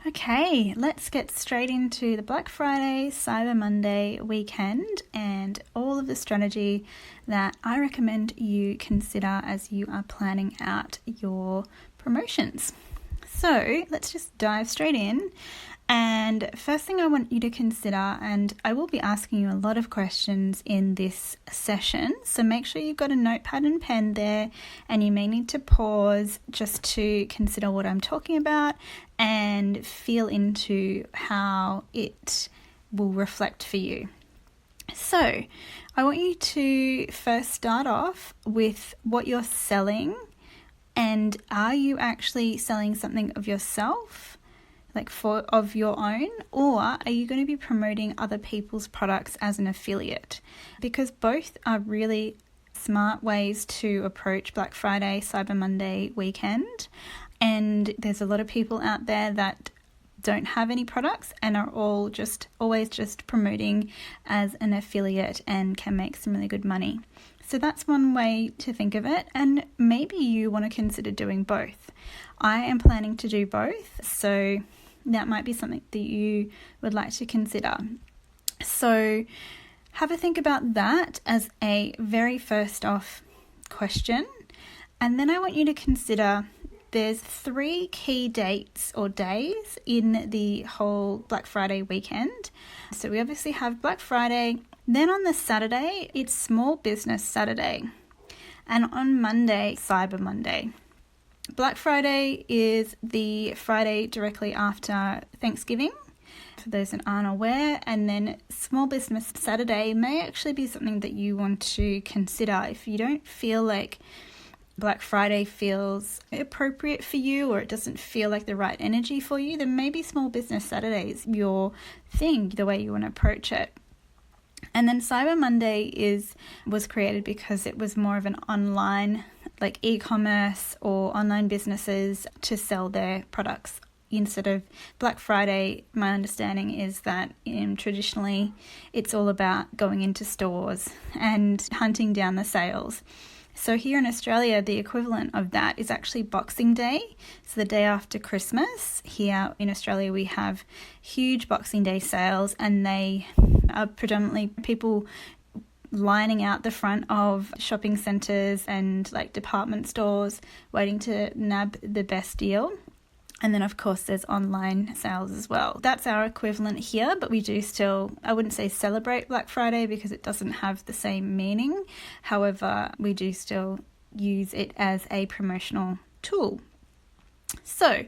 Okay, let's get straight into the Black Friday, Cyber Monday weekend and all of the strategy that I recommend you consider as you are planning out your promotions. So let's just dive straight in. And first thing I want you to consider, and I will be asking you a lot of questions in this session, so make sure you've got a notepad and pen there, and you may need to pause just to consider what I'm talking about and feel into how it will reflect for you. So I want you to first start off with what you're selling, and are you actually selling something of yourself? Of your own, or are you going to be promoting other people's products as an affiliate? Because both are really smart ways to approach Black Friday, Cyber Monday weekend. And there's a lot of people out there that don't have any products and are always just promoting as an affiliate and can make some really good money. So that's one way to think of it, and maybe you want to consider doing both. I am planning to do both, so that might be something that you would like to consider. So have a think about that as a very first off question. And then I want you to consider there's 3 key dates or days in the whole Black Friday weekend. So we obviously have Black Friday. Then on the Saturday, it's Small Business Saturday. And on Monday, Cyber Monday. Black Friday is the Friday directly after Thanksgiving, for those that aren't aware, and then Small Business Saturday may actually be something that you want to consider. If you don't feel like Black Friday feels appropriate for you, or it doesn't feel like the right energy for you, then maybe Small Business Saturday is your thing, the way you want to approach it. And then Cyber Monday was created because it was more of an online, like e-commerce or online businesses to sell their products instead of Black Friday. My understanding is that traditionally it's all about going into stores and hunting down the sales. So here in Australia, the equivalent of that is actually Boxing Day. So the day after Christmas. Here in Australia, we have huge Boxing Day sales, and they are predominantly people lining out the front of shopping centres and like department stores, waiting to nab the best deal. And then, of course, there's online sales as well. That's our equivalent here, but we do still, I wouldn't say celebrate Black Friday because it doesn't have the same meaning. However, we do still use it as a promotional tool. So,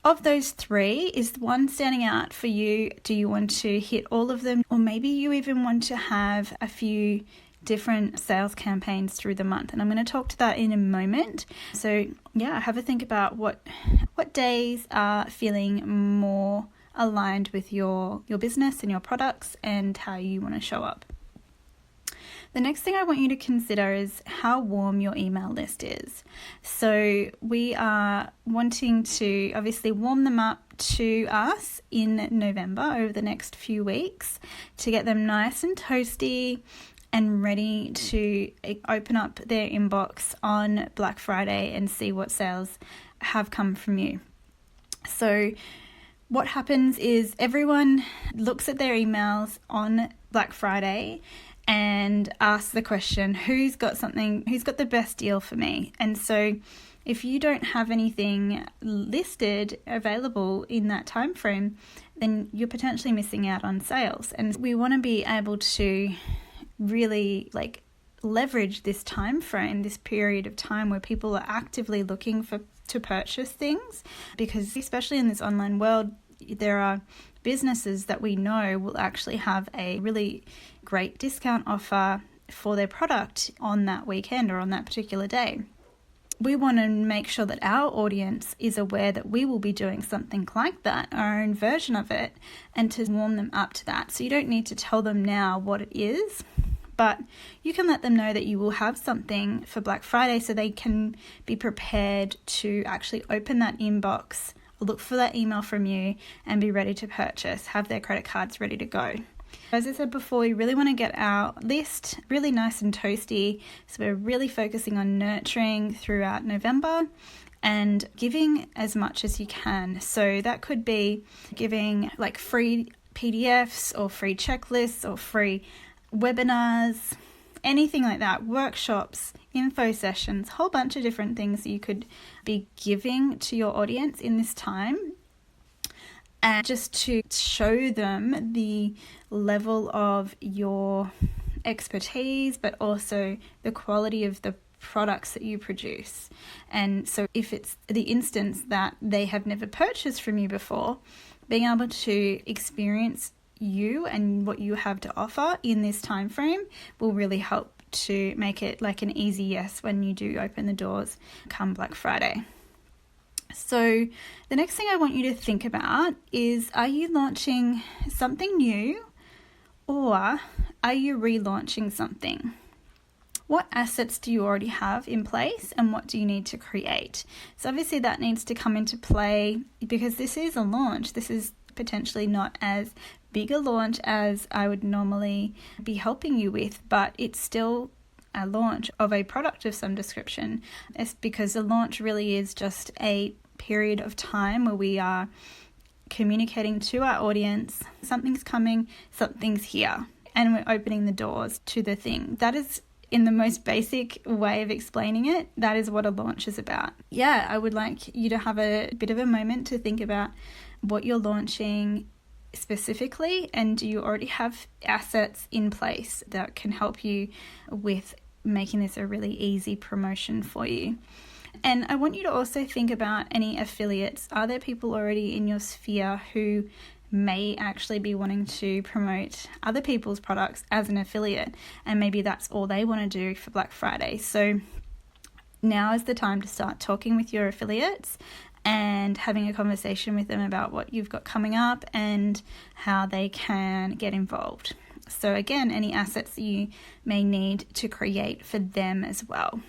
of those 3, is one standing out for you? Do you want to hit all of them? Or maybe you even want to have a few different sales campaigns through the month, and I'm going to talk to that in a moment. So yeah, have a think about what days are feeling more aligned with your business and your products and how you want to show up. The next thing I want you to consider is how warm your email list is. So we are wanting to obviously warm them up to us in November over the next few weeks to get them nice and toasty and ready to open up their inbox on Black Friday and see what sales have come from you. So what happens is everyone looks at their emails on Black Friday and asks the question, who's got the best deal for me? And so if you don't have anything listed available in that time frame, then you're potentially missing out on sales. And we want to be able to really leverage this time frame, this period of time where people are actively looking to purchase things, because especially in this online world, there are businesses that we know will actually have a really great discount offer for their product on that weekend or on that particular day. We want to make sure that our audience is aware that we will be doing something like that, our own version of it, and to warm them up to that. So you don't need to tell them now what it is, but you can let them know that you will have something for Black Friday so they can be prepared to actually open that inbox, look for that email from you, and be ready to purchase, have their credit cards ready to go. As I said before, we really want to get our list really nice and toasty. So we're really focusing on nurturing throughout November. and giving as much as you can. So that could be giving like free PDFs or free checklists or free webinars, anything like that, workshops, info sessions, whole bunch of different things you could be giving to your audience in this time. And just to show them the level of your expertise, but also the quality of the products that you produce. And so if it's the instance that they have never purchased from you before, being able to experience you and what you have to offer in this time frame will really help to make it like an easy yes when you do open the doors come Black Friday. So the next thing I want you to think about is, are you launching something new or are you relaunching something? What assets do you already have in place and what do you need to create? So obviously that needs to come into play because this is a launch. This is potentially not as big a launch as I would normally be helping you with, but it's still a launch of a product of some description. It's because the launch really is just a period of time where we are communicating to our audience, something's coming, something's here, and we're opening the doors to the thing. That is, in the most basic way of explaining it, that is what a launch is about. Yeah, I would like you to have a bit of a moment to think about what you're launching specifically, and do you already have assets in place that can help you with making this a really easy promotion for you. And I want you to also think about any affiliates. Are there people already in your sphere who may actually be wanting to promote other people's products as an affiliate, and maybe that's all they want to do for Black Friday? So now is the time to start talking with your affiliates and having a conversation with them about what you've got coming up and how they can get involved. So again, any assets that you may need to create for them as well.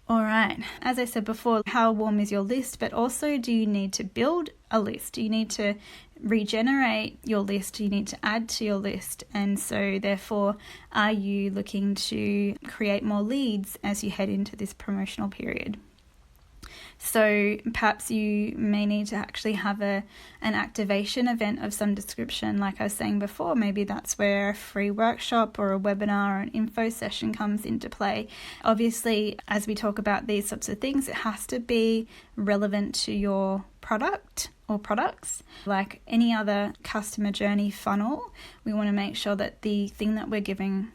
All right, as I said before, how warm is your list? But also, do you need to build a list? Do you need to regenerate your list? Do you need to add to your list? And so therefore, are you looking to create more leads as you head into this promotional period? So perhaps you may need to actually have an activation event of some description. Like I was saying before, maybe that's where a free workshop or a webinar or an info session comes into play. Obviously, as we talk about these sorts of things, it has to be relevant to your product or products. Like any other customer journey funnel, we want to make sure that the thing that we're giving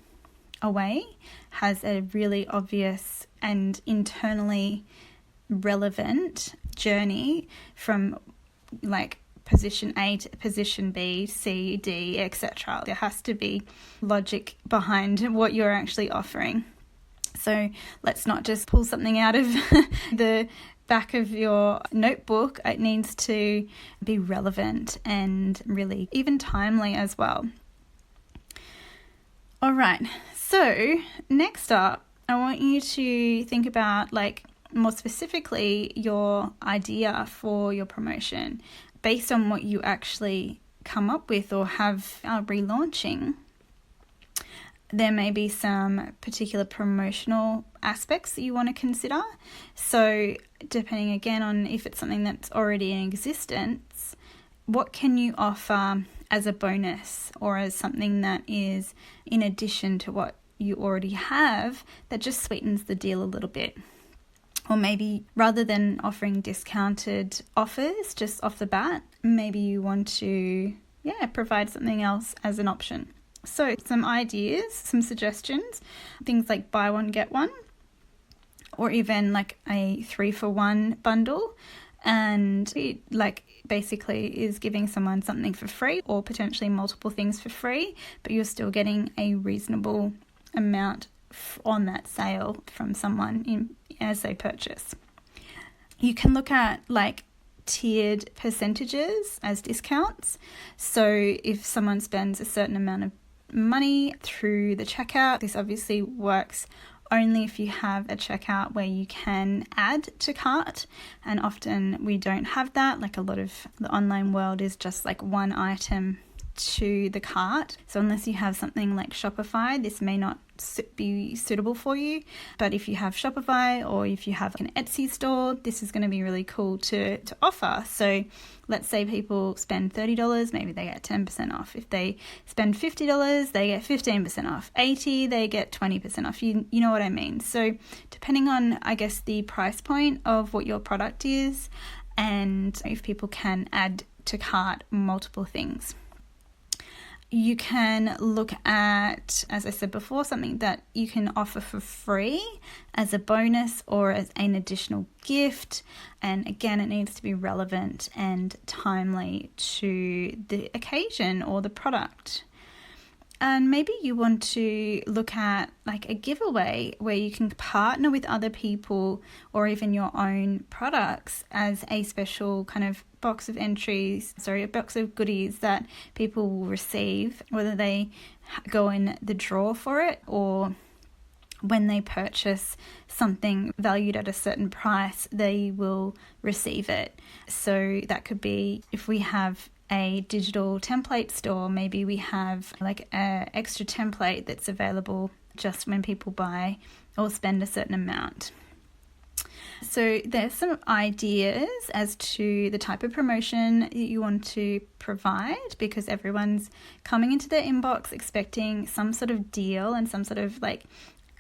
away has a really obvious and internally relevant journey from like position A to position B, C, D, etc. There has to be logic behind what you're actually offering. So let's not just pull something out of the back of your notebook. It needs to be relevant and really even timely as well. All right, so next up, I want you to think about more specifically your idea for your promotion based on what you actually come up with or are relaunching. There may be some particular promotional aspects that you want to consider. So depending again on if it's something that's already in existence, what can you offer as a bonus or as something that is in addition to what you already have that just sweetens the deal a little bit? Or maybe rather than offering discounted offers just off the bat, maybe you want to provide something else as an option. So some ideas, some suggestions, things like buy one, get one, or even like a 3-for-1 bundle. And it basically is giving someone something for free or potentially multiple things for free, but you're still getting a reasonable amount on that sale from someone as they purchase. You can look at tiered percentages as discounts. So if someone spends a certain amount of money through the checkout, this obviously works only if you have a checkout where you can add to cart, and often we don't have that. A lot of the online world is just one item to the cart. So unless you have something like Shopify, this may not be suitable for you. But if you have Shopify or if you have an Etsy store, this is going to be really cool to offer. So let's say people spend $30, maybe they get 10% off. If they spend $50, they get 15% off. $80, they get 20% off. You know what I mean? So depending on, I guess, the price point of what your product is, and if people can add to cart multiple things. You can look at, as I said before, something that you can offer for free as a bonus or as an additional gift. And again, it needs to be relevant and timely to the occasion or the product. And maybe you want to look at like a giveaway where you can partner with other people or even your own products as a special kind of a box of goodies that people will receive, whether they go in the draw for it or when they purchase something valued at a certain price, they will receive it. So that could be, if we have a digital template store, maybe we have like an extra template that's available just when people buy or spend a certain amount. So there's some ideas as to the type of promotion that you want to provide, because everyone's coming into their inbox expecting some sort of deal and some sort of like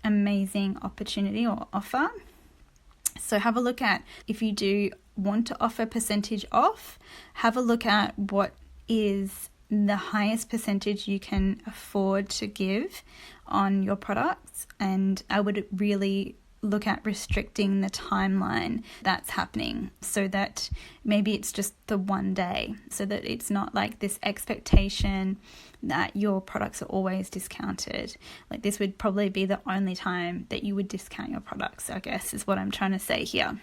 amazing opportunity or offer. So have a look at, if you do want to offer percentage off, have a look at what is the highest percentage you can afford to give on your products. And I would really look at restricting the timeline that's happening, so that maybe it's just the one day, so that it's not like this expectation that your products are always discounted. Like this would probably be the only time that you would discount your products, I guess, is what I'm trying to say here.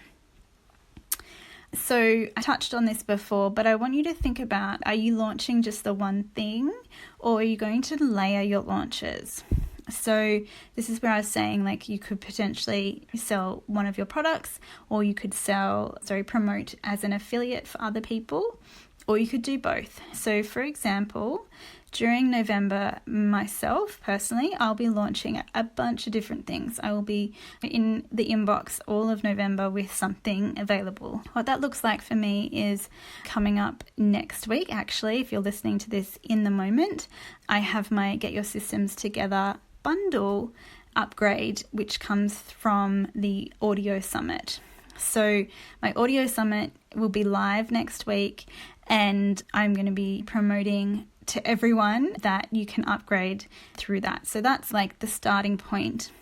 So I touched on this before, but I want you to think about, are you launching just the one thing, or are you going to layer your launches? So this is where I was saying, like, you could potentially sell one of your products, or you could promote as an affiliate for other people, or you could do both. So for example, during November, myself personally, I'll be launching a bunch of different things. I will be in the inbox all of November with something available. What that looks like for me is coming up next week, actually, if you're listening to this in the moment, I have my Get Your Systems Together bundle upgrade, which comes from the audio summit. So my audio summit will be live next week, and I'm going to be promoting to everyone that you can upgrade through that. So that's like the starting point.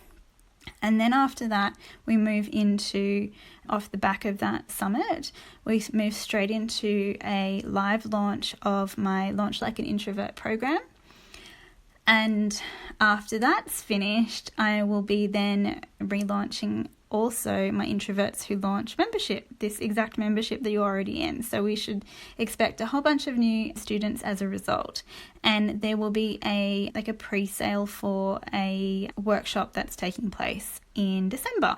And then after that, we move into, off the back of that summit, we move straight into a live launch of my Launch Like an Introvert program. And after that's finished, I will be then relaunching also my Introverts Who Launch membership, this exact membership that you're already in. So we should expect a whole bunch of new students as a result. And there will be a pre-sale for a workshop that's taking place in December.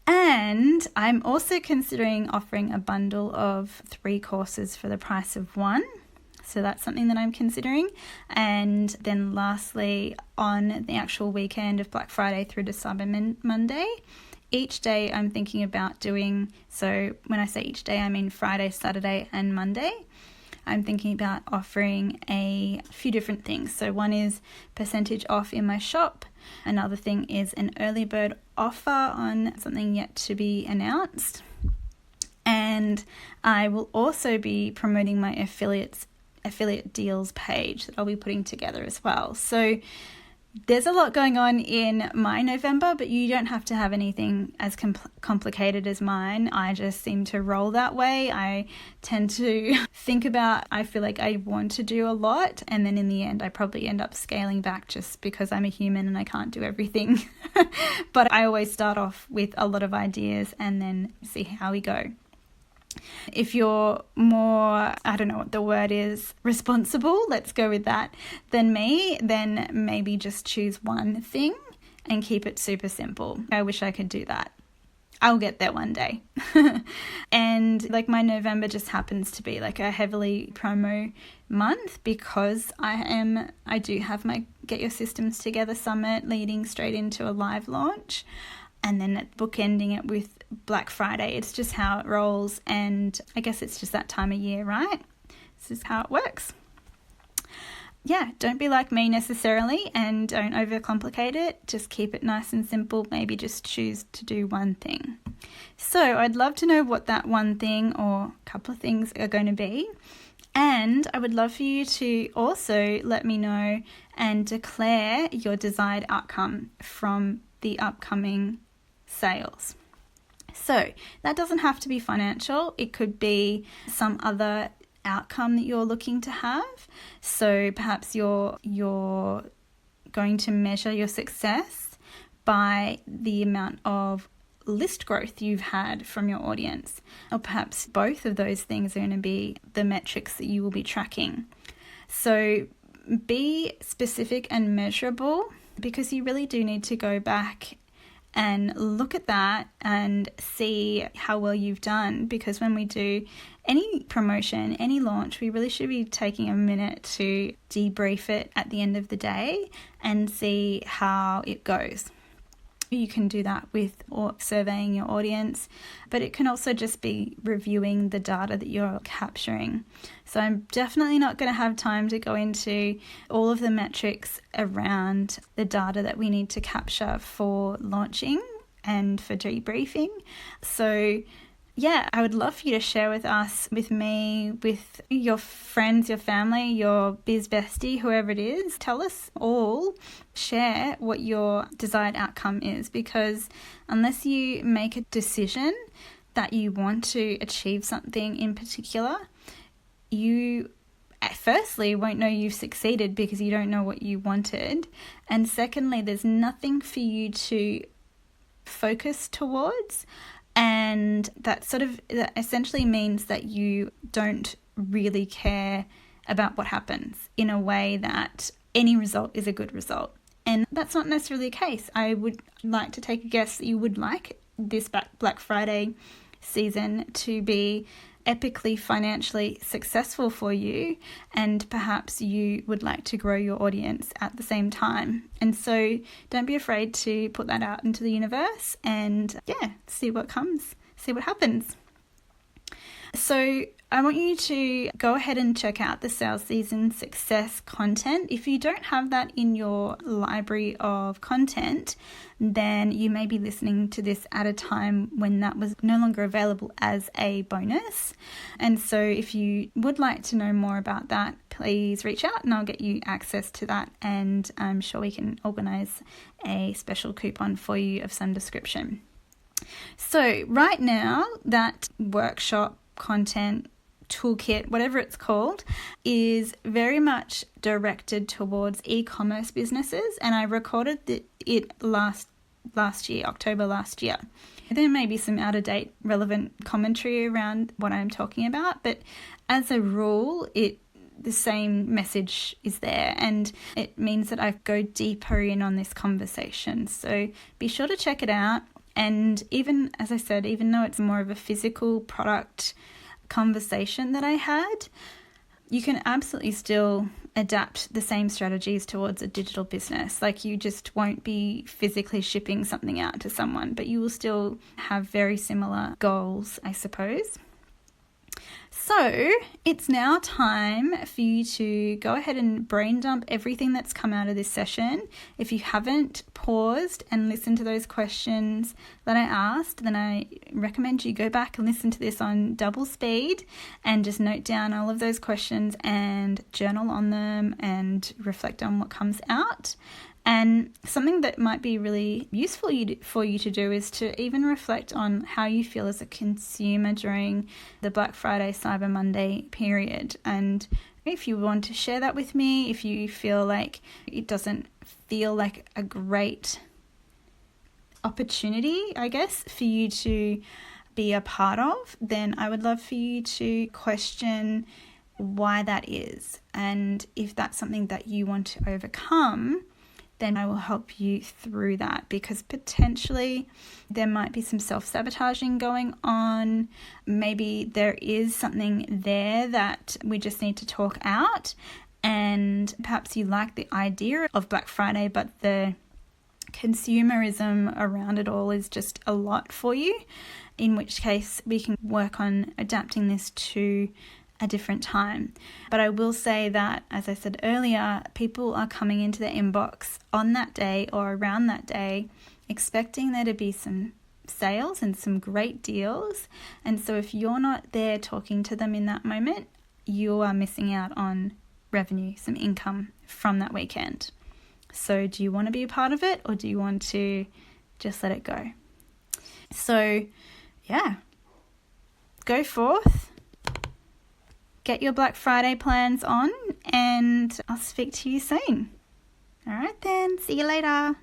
And I'm also considering offering a bundle of 3 courses for the price of 1. So that's something that I'm considering. And then lastly, on the actual weekend of Black Friday through to Cyber Monday, each day I'm thinking about doing, so when I say each day, I mean Friday, Saturday and Monday, I'm thinking about offering a few different things. So one is percentage off in my shop. Another thing is an early bird offer on something yet to be announced. And I will also be promoting my affiliate deals page that I'll be putting together as well. So there's a lot going on in my November, but you don't have to have anything as complicated as mine. I just seem to roll that way. I tend to I feel like I want to do a lot, and then in the end I probably end up scaling back just because I'm a human and I can't do everything. But I always start off with a lot of ideas and then see how we go. If you're more, I don't know what the word is, responsible, let's go with that, than me, then maybe just choose one thing and keep it super simple. I wish I could do that. I'll get there one day. And like my November just happens to be like a heavily promo month because I do have my Get Your Systems Together Summit leading straight into a live launch, and then bookending it with Black Friday. It's just how it rolls, and I guess it's just that time of year, right? This is how it works. Yeah, don't be like me necessarily and don't overcomplicate it. Just keep it nice and simple. Maybe just choose to do one thing. So I'd love to know what that one thing or a couple of things are going to be. And I would love for you to also let me know and declare your desired outcome from the upcoming sales. So that doesn't have to be financial. It could be some other outcome that you're looking to have. So perhaps you're going to measure your success by the amount of list growth you've had from your audience, or perhaps both of those things are going to be the metrics that you will be tracking. So be specific and measurable, because you really do need to go back and look at that and see how well you've done, because when we do any promotion, any launch, we really should be taking a minute to debrief it at the end of the day and see how it goes. You can do that with surveying your audience, but it can also just be reviewing the data that you're capturing. So I'm definitely not going to have time to go into all of the metrics around the data that we need to capture for launching and for debriefing. So yeah, I would love for you to share with me, with your friends, your family, your biz bestie, whoever it is. Tell us all, share what your desired outcome is, because unless you make a decision that you want to achieve something in particular, you firstly won't know you've succeeded because you don't know what you wanted. And secondly, there's nothing for you to focus towards. And that essentially means that you don't really care about what happens, in a way that any result is a good result. And that's not necessarily the case. I would like to take a guess that you would like this Black Friday season to be epically financially successful for you, and perhaps you would like to grow your audience at the same time. And so don't be afraid to put that out into the universe and see what comes, see what happens. So I want you to go ahead and check out the sales season success content. If you don't have that in your library of content, then you may be listening to this at a time when that was no longer available as a bonus. And so if you would like to know more about that, please reach out and I'll get you access to that, and I'm sure we can organize a special coupon for you of some description. So right now, that workshop content toolkit, whatever it's called, is very much directed towards e-commerce businesses, and I recorded it last year, October last year. There may be some out-of-date relevant commentary around what I'm talking about, but as a rule, the same message is there, and it means that I go deeper in on this conversation. So be sure to check it out. And even, as I said, even though it's more of a physical product conversation that I had, you can absolutely still adapt the same strategies towards a digital business. Like, you just won't be physically shipping something out to someone, but you will still have very similar goals, I suppose. So it's now time for you to go ahead and brain dump everything that's come out of this session. If you haven't paused and listened to those questions that I asked, then I recommend you go back and listen to this on double speed and just note down all of those questions and journal on them and reflect on what comes out. And something that might be really useful for you to do is to even reflect on how you feel as a consumer during the Black Friday, Cyber Monday period. And if you want to share that with me, if you feel like it doesn't feel like a great opportunity, I guess, for you to be a part of, then I would love for you to question why that is. And if that's something that you want to overcome, then I will help you through that, because potentially there might be some self-sabotaging going on. Maybe there is something there that we just need to talk out, and perhaps you like the idea of Black Friday, but the consumerism around it all is just a lot for you, in which case we can work on adapting this to a different time. But I will say that, as I said earlier, people are coming into their inbox on that day or around that day expecting there to be some sales and some great deals. And so if you're not there talking to them in that moment, you are missing out on revenue, some income from that weekend. So do you want to be a part of it, or do you want to just let it go? So yeah, go forth, get your Black Friday plans on, and I'll speak to you soon. All right then, see you later.